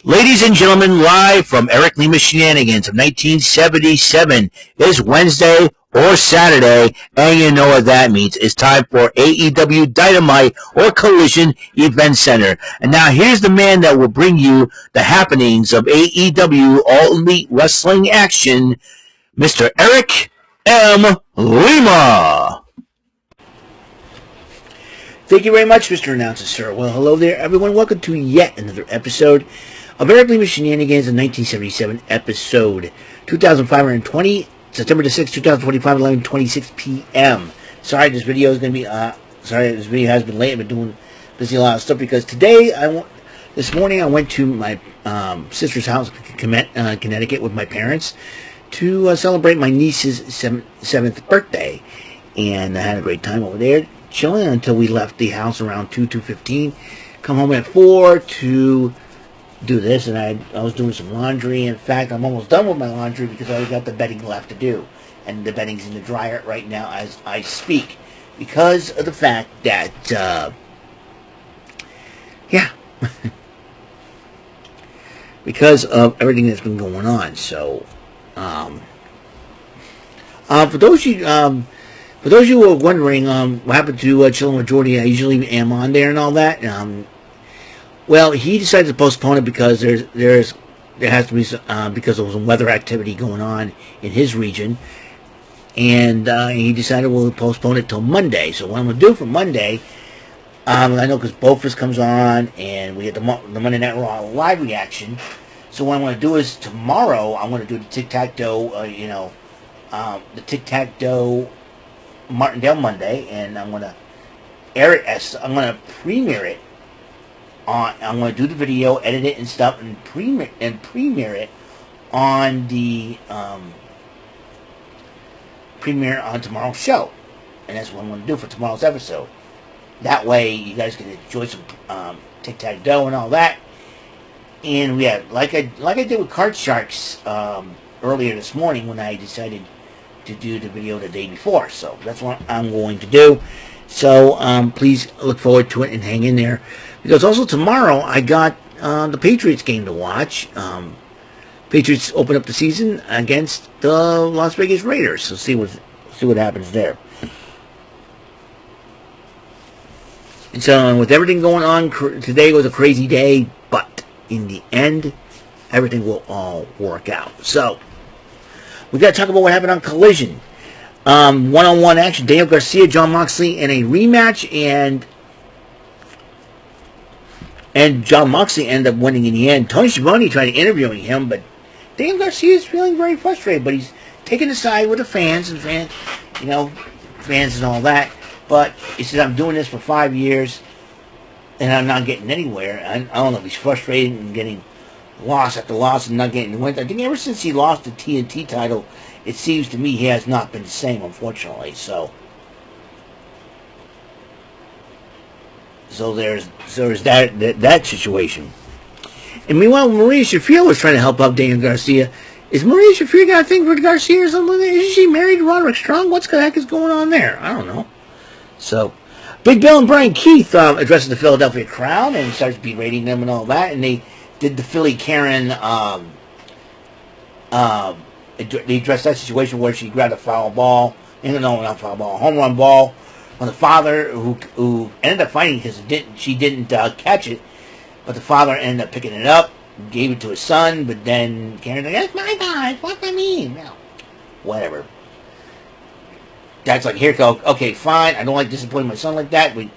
Ladies and gentlemen, live from Eric Lima Shenanigans of 1977 is Wednesday or Saturday, and you know what that means. It's time for AEW Dynamite or Collision Event Center. And now here's the man that will bring you the happenings of AEW All Elite Wrestling action, Mr. Eric M. Lima. Thank you very much, Mr. Announcer, sir. Well, hello there, everyone. Welcome to yet another episode of Eric Lima Shenanigans, the 1977 episode 2520, September the 6th, 2025, 11:26 p.m. Sorry, this video is going to be, this video has been late. I've been doing busy a lot of stuff because this morning I went to my sister's house in Connecticut with my parents to celebrate my niece's 7th birthday. And I had a great time over there, chilling until we left the house around 2:15. Come home at 4 to do this, and I was doing some laundry. In fact, I'm almost done with my laundry because I got the bedding left to do, and the bedding's in the dryer right now as I speak because of the fact that because of everything that's been going on. So for those of you who are wondering what happened to Chillin' with Jordy, I usually am on there and all that. Well, he decided to postpone it because there has to be because there was some weather activity going on in his region, and he decided we'll postpone it till Monday. So what I'm going to do for Monday, I know because Bofus comes on and we get the Monday Night Raw live reaction. So what I'm going to do is tomorrow I'm going to do the Tic-Tac-Toe, the Tic-Tac-Toe Martindale Monday, and I'm going to air it I'm going to premiere it. I'm going to do the video, edit it and stuff, and premiere it on the premiere on tomorrow's show, and that's what I'm going to do for tomorrow's episode. That way, you guys can enjoy some tic-tac-toe and all that. And we have like I did with Card Sharks earlier this morning when I decided to do the video the day before. So that's what I'm going to do. So please look forward to it and hang in there. Because also tomorrow I got the Patriots game to watch. Patriots open up the season against the Las Vegas Raiders. So see what happens there. And so with everything going on, today was a crazy day, but in the end, everything will all work out. So we got to talk about what happened on Collision. One-on-one action. Daniel Garcia, Jon Moxley in a rematch, and Jon Moxley ended up winning in the end. Tony Schiavone tried interviewing him, but Daniel Garcia is feeling very frustrated. But he's taking a side with the fans and fans and all that. But he said, "I'm doing this for 5 years, and I'm not getting anywhere." I don't know if he's frustrated and getting loss after loss and not getting the wins. I think ever since he lost the TNT title, it seems to me he has not been the same, unfortunately. So there's that situation. And meanwhile, Maria Shafir was trying to help out Daniel Garcia. Is Maria Shafir got a thing for Garcia or something? Is she married to Roderick Strong? What the heck is going on there? I don't know. So Big Bill and Brian Keith addresses the Philadelphia crowd and starts berating them and all that. And they did the Philly Karen. They addressed that situation where she grabbed a foul ball. Not foul ball, a home run ball on the father who ended up fighting because she didn't catch it, but the father ended up picking it up, gave it to his son, but then Karen's like, "That's my guy. What do I mean?" No, whatever. Dad's like, "Here, go. Okay, fine. I don't like disappointing my son like that, but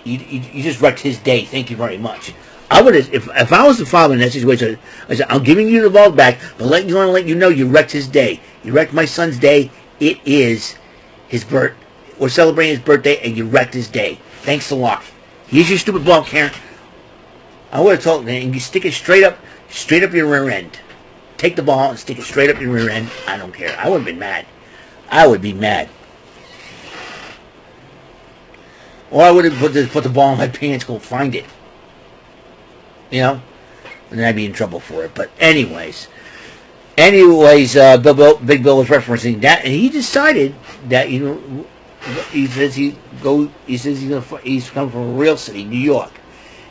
you just wrecked his day. Thank you very much." I would have, if I was the father in that situation, I said, "I'm giving you the ball back, but let you know you wrecked his day. You wrecked my son's day. It is his birth. We're celebrating his birthday, and you wrecked his day. Thanks a lot. Here's your stupid ball, Karen." I would have told him, and you stick it straight up your rear end. Take the ball and stick it straight up your rear end. I don't care. I would have been mad. I would be mad. Or I would have put the ball in my pants, go find it. And I'd be in trouble for it. But anyways, Big Bill was referencing that, and he decided that he says he's coming from a real city, New York,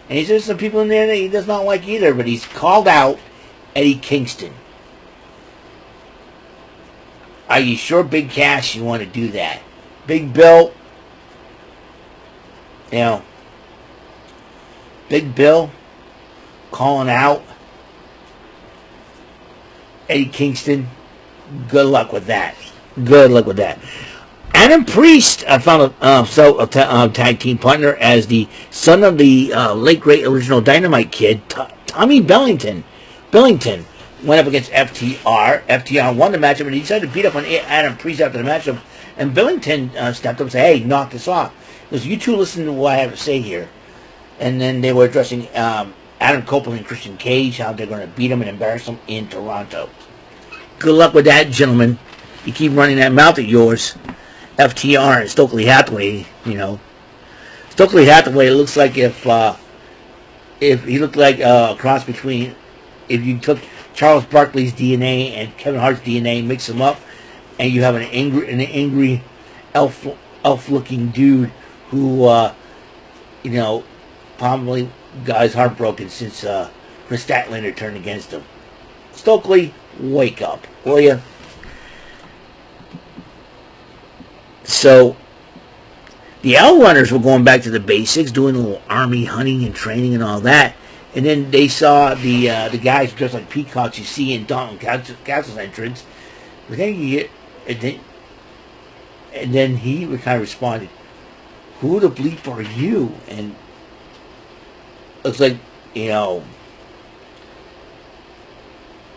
And he says some people in there that he does not like either, but he's called out Eddie Kingston. Are you sure, Big Cash, you want to do that? Big Bill, you know, Big Bill calling out Eddie Kingston. Good luck with that. Good luck with that. Adam Priest found a tag team partner as the son of the late great original Dynamite Kid, Tommy Billington. Billington went up against FTR. FTR won the matchup, and he decided to beat up on Adam Priest after the matchup. And Billington stepped up and said, "Hey, knock this off." He goes, "You two listen to what I have to say here." And then they were addressing Adam Copeland and Christian Cage, how they're going to beat him and embarrass him in Toronto. Good luck with that, gentlemen. You keep running that mouth of yours. FTR and Stokely Hathaway, you know. Stokely Hathaway, it looks like if he looked like a cross between, if you took Charles Barkley's DNA and Kevin Hart's DNA, mix them up, and you have an angry elf-looking dude who, you know, probably got his heart broken since Kris Statlander turned against him. Stokely, wake up, will you? So, the Outrunners were going back to the basics, doing a little army hunting and training and all that. And then they saw the guys dressed like peacocks you see in Dalton Castle's entrance. But then and then he kind of responded, "Who the bleep are you?" And looks like, you know,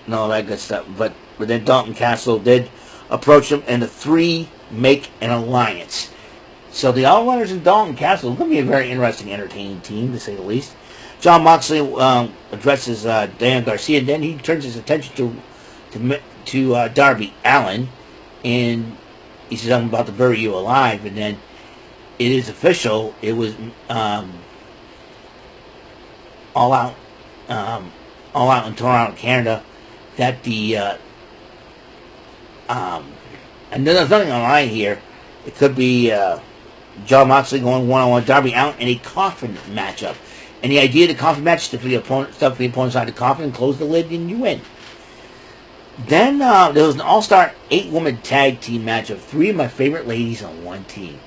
and all that good stuff. But then Dalton Castle did approach him, and the three make an alliance. So the Outrunners and Dalton Castle is going to be a very interesting, entertaining team, to say the least. Jon Moxley addresses Dan Garcia, and then he turns his attention to Darby Allin, and he says, "I'm about to bury you alive." And then it is official. It was all out in Toronto, Canada, that the and there's nothing online here. It could be Jon Moxley going one-on-one Darby Allin in a coffin matchup. And the idea of the coffin match is to put the opponent inside the coffin and close the lid, and you win. Then there was an all-star 8-woman tag team match of 3 of my favorite ladies on one team.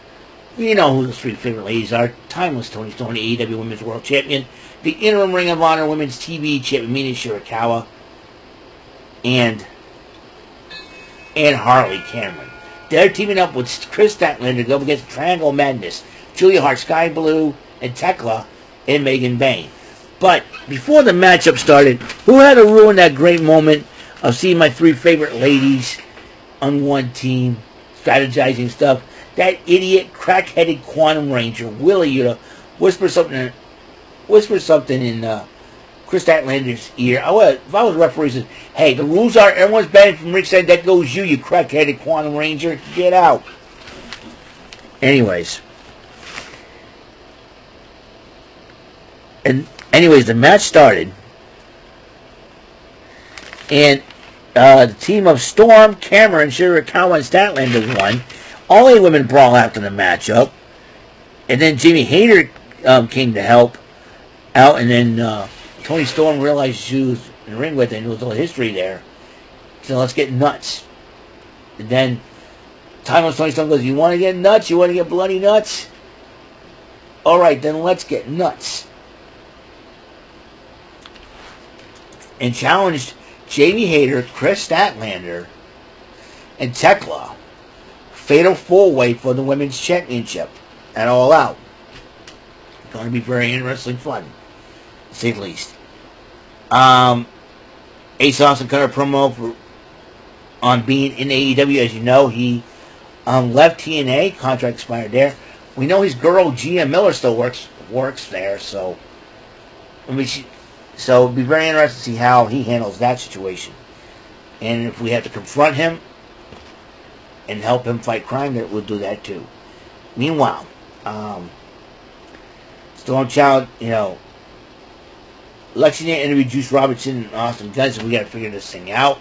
You know who those 3 favorite ladies are. Timeless Toni Storm, the AEW Women's World Champion, the interim Ring of Honor Women's TV Champion, Mina Shirakawa, and Harley Cameron. They're teaming up with Kris Statlander to go against Triangle Madness, Julia Hart, Sky Blue, and Tekla, and Megan Bayne. But before the matchup started, who had to ruin that great moment of seeing my 3 favorite ladies on one team, strategizing stuff? That idiot, crack-headed Quantum Ranger, Willie, you know, whisper something in Kris Statlander's ear. If I was a referee, said, "Hey, the rules are everyone's banned from ringside. That goes you crack-headed Quantum Ranger. Get out." Anyways, the match started, and the team of Storm, Cameron, Shirakawa, and Statlander won. All 8 women brawl after the matchup, and then Jamie Hayter came to help out, and then Toni Storm realized she was in the ring with it, and there was a little history there. So let's get nuts. And then Timeless Toni Storm goes, "You want to get nuts? You want to get bloody nuts? All right, then let's get nuts." And challenged Jamie Hayter, Kris Statlander, and Tekla. Fatal 4-way for the Women's Championship at All Out. It's going to be very interesting fun, to say the least. Ace Austin cut a promo on being in AEW. As you know, he left TNA. Contract expired there. We know his girl Gia Miller still works there. So it'd be very interesting to see how he handles that situation. And if we have to confront him and help him fight crime, that we'll do that too. Meanwhile, Storm Child, you know, Lexington interviewed Juice Robinson and Austin Gunn, so we got to figure this thing out.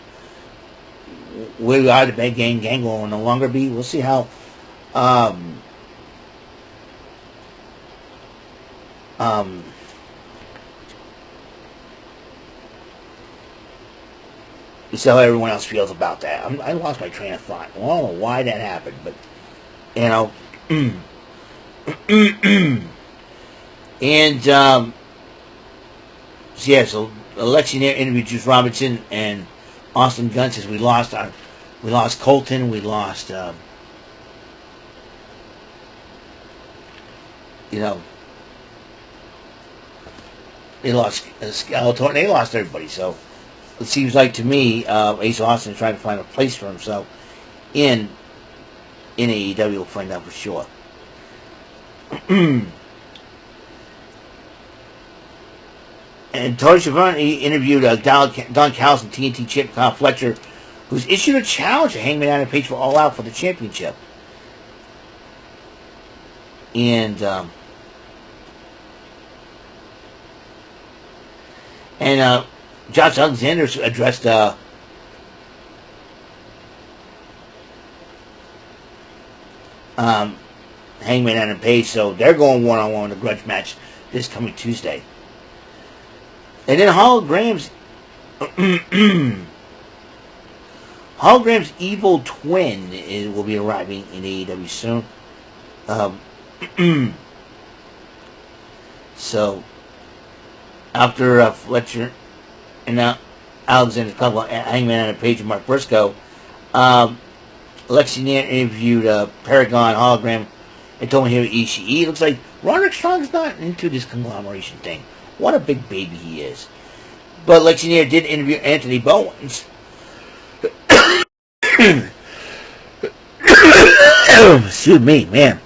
Where we are, the Bad Gang will no longer be. We'll see how see how everyone else feels about that. I lost my train of thought. Well, I don't know why that happened, but you know. And so Alexi Nair interviewed Juice Robinson and Austin Gunn says we lost Colton, we lost they lost Skeletor, they lost everybody. So it seems like to me Ace Austin is trying to find a place for himself in AEW. We'll find out for sure. And Tony Schiavone interviewed Don Callis and TNT champ Kyle Fletcher, who's issued a challenge to Hangman Adam Page for All Out for the championship. And Josh Alexander addressed Hangman Adam Page, so they're going one-on-one in a grudge match this coming Tuesday. And then Hologram's evil twin will be arriving in AEW soon. So after Fletcher and Alexander's couple, Hangman Adam Page and Mark Briscoe, Alexi Nair interviewed Paragon, Hologram, and Tomohiro Ishii. It looks like Roderick Strong's not into this conglomeration thing. What a big baby he is. But Alexi Nair did interview Anthony Bowens. Excuse me, man.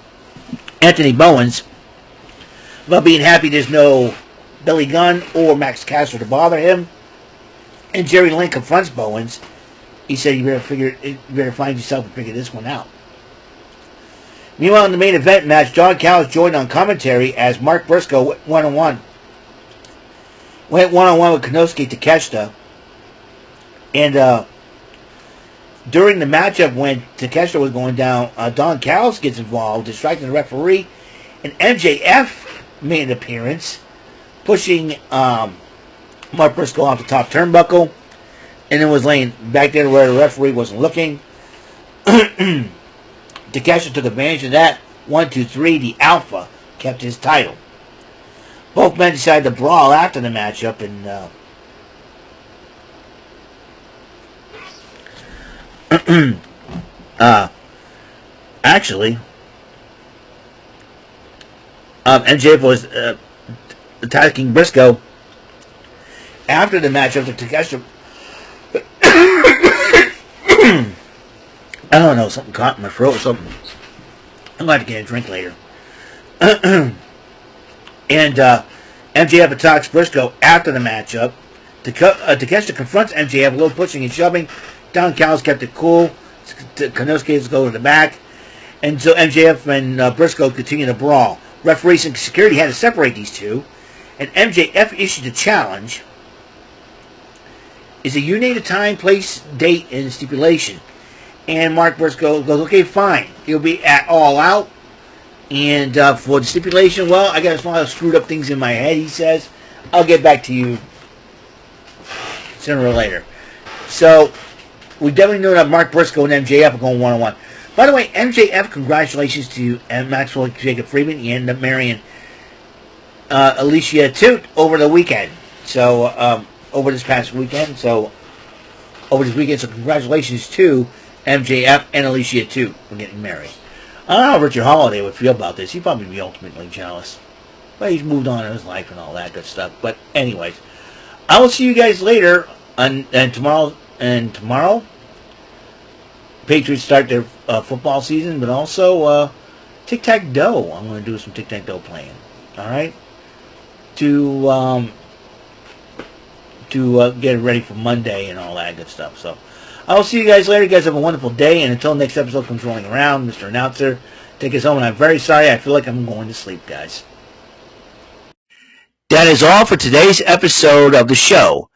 Anthony Bowens about being happy there's no Billy Gunn or Max Caster to bother him. And Jerry Lynn confronts Bowens. He said, you better find yourself and figure this one out. Meanwhile, in the main event match, Don Callis joined on commentary as Mark Briscoe went one-on-one with Konosuke Takeshita. And during the matchup when Takeshita was going down, Don Callis gets involved, distracting the referee. And MJF made an appearance, pushing Mark Briscoe off the top turnbuckle. And then was laying back there where the referee wasn't looking. Takeshita took advantage of that. 1, 2, 3, the Alpha kept his title. Both men decided to brawl after the matchup, and actually, MJF was attacking Briscoe after the matchup. Takeshita, I don't know, something caught in my throat or something. I'm going to have to get a drink later. And MJF attacks Briscoe after the matchup. Takeshita confronts MJF, a little pushing and shoving. Don Callis kept it cool. Konosuke go to the back. And so MJF and Briscoe continue to brawl. Referees and security had to separate these two. And MJF issued a challenge. Is a you need a time, place, date, and stipulation. And Mark Briscoe goes, okay, fine. He'll be at All Out. And for the stipulation, well, I got a lot of screwed up things in my head, he says. I'll get back to you sooner or later. So, we definitely know that Mark Briscoe and MJF are going one-on-one. By the way, MJF, congratulations to Maxwell Jacob Friedman. He ended up marrying Alicia Toot over the weekend. So, over this past weekend. So, congratulations to MJF and Alicia Toot for getting married. I don't know how Richard Holiday would feel about this. He'd probably be ultimately jealous. But he's moved on in his life and all that good stuff. But anyways, I will see you guys later. And tomorrow, Patriots start their football season, but also tic-tac-toe. I'm going to do some tic-tac-toe playing. All right? To get ready for Monday and all that good stuff. So, I'll see you guys later. You guys have a wonderful day, and until next episode comes rolling around, Mr. Announcer, take us home, and I'm very sorry. I feel like I'm going to sleep, guys. That is all for today's episode of the show.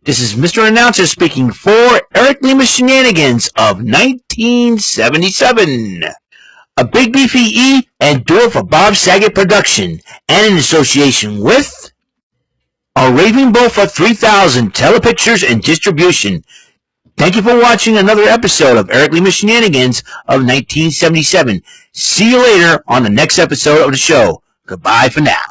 This is Mr. Announcer speaking for Eric Lima Shenanigans of 1977. A Big Beefy E and do it for Bob Saget production, and in association with a Raving Bull for 3000 Telepictures and Distribution. Thank you for watching another episode of Eric Lima Shenanigans of 1977. See you later on the next episode of the show. Goodbye for now.